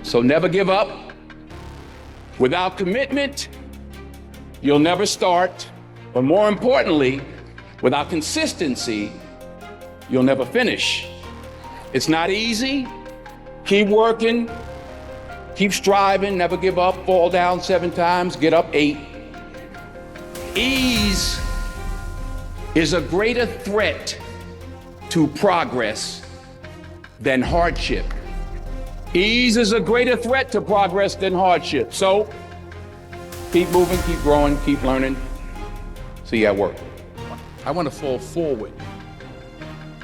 So never give up. Without commitment, you'll never start. But more importantly, without consistency, you'll never finish. It's not easy. Keep working, keep striving, never give up, fall down 7 times, get up 8. Ease is a greater threat to progress than hardship. Ease is a greater threat to progress than hardship. So keep moving, keep growing, keep learning. See you at work. I want to fall forward.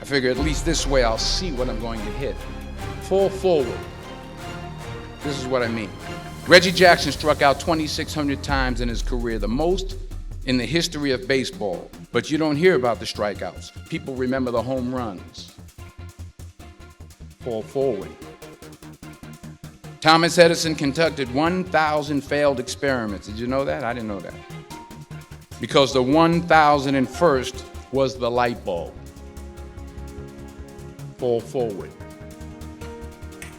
I figure at least this way I'll see what I'm going to hit. Fall forward. This is what I mean. Reggie Jackson struck out 2,600 times in his career, the most in the history of baseball. But you don't hear about the strikeouts. People remember the home runs. Fall forward. Thomas Edison conducted 1,000 failed experiments. Did you know that? I didn't know that. Because the 1,001st was the light bulb. Fall forward.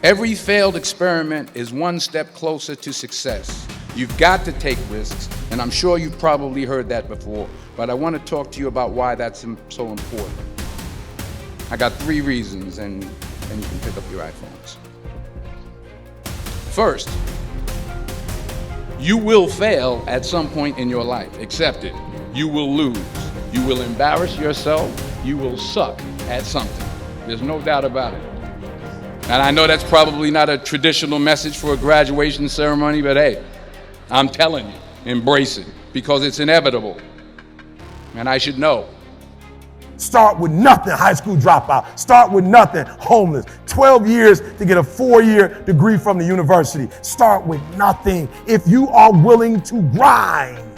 Every failed experiment is one step closer to success. You've got to take risks, and I'm sure you've probably heard that before, but I want to talk to you about why that's so important. I got 3 reasons, and you can pick up your iPhones. First, you will fail at some point in your life. Accept it. You will lose. You will embarrass yourself. You will suck at something. There's no doubt about it. And I know that's probably not a traditional message for a graduation ceremony, but hey, I'm telling you, embrace it, because it's inevitable. And I should know. Start with nothing, high school dropout. Start with nothing, homeless. 12 years to get a 4-year degree from the university. Start with nothing if you are willing to grind.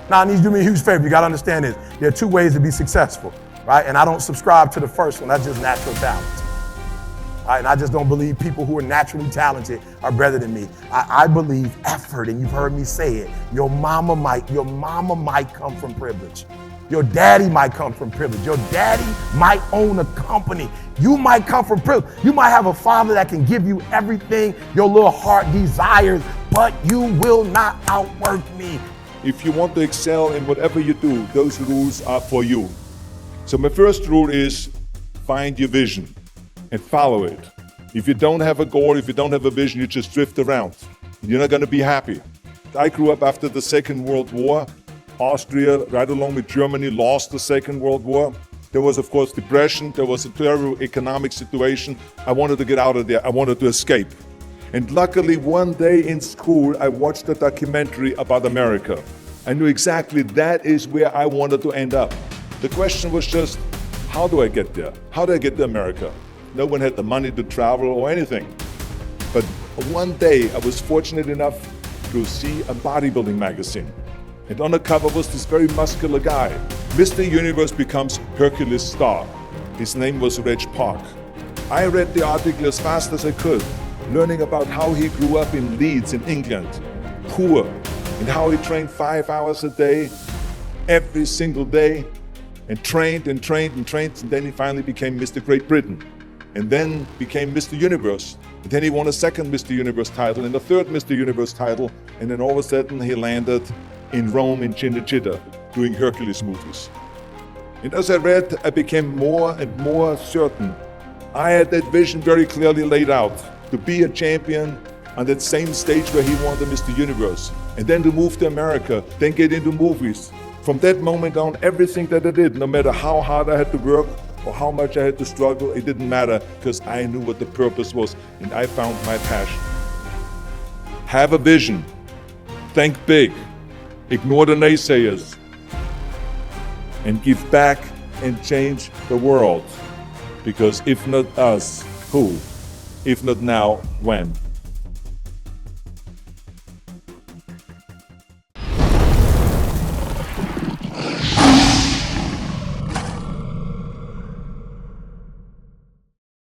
Now, I need you to do me a huge favor. You got to understand this. There are 2 ways to be successful, right? And I don't subscribe to the first one. That's just natural talent. Right? And I just don't believe people who are naturally talented are better than me. I believe effort, and you've heard me say it. Your mama might come from privilege. Your daddy might come from privilege. Your daddy might own a company. You might come from privilege. You might have a father that can give you everything your little heart desires, but you will not outwork me. If you want to excel in whatever you do, those rules are for you. So my first rule is find your vision and follow it. If you don't have a goal, if you don't have a vision, you just drift around. You're not going to be happy. I grew up after the Second World War. Austria, right along with Germany, lost the Second World War. There was, of course, depression. There was a terrible economic situation. I wanted to get out of there. I wanted to escape. And luckily, one day in school, I watched a documentary about America. I knew exactly that is where I wanted to end up. The question was just, how do I get there? How do I get to America? No one had the money to travel or anything. But one day, I was fortunate enough to see a bodybuilding magazine. And on the cover was this very muscular guy. Mr. Universe becomes Hercules star. His name was Reg Park. I read the article as fast as I could, learning about how he grew up in Leeds in England, poor, and how he trained 5 hours a day, every single day, and trained and trained and trained, and then he finally became Mr. Great Britain, and then became Mr. Universe. And then he won a second Mr. Universe title and a third Mr. Universe title, and then all of a sudden he landed in Rome in Cinecittà doing Hercules movies. And as I read, I became more and more certain. I had that vision very clearly laid out, to be a champion on that same stage where he won the Mr. Universe, and then to move to America, then get into movies. From that moment on, everything that I did, no matter how hard I had to work or how much I had to struggle, it didn't matter, because I knew what the purpose was, and I found my passion. Have a vision. Think big. Ignore the naysayers. And give back and change the world. Because if not us, who? If not now, when?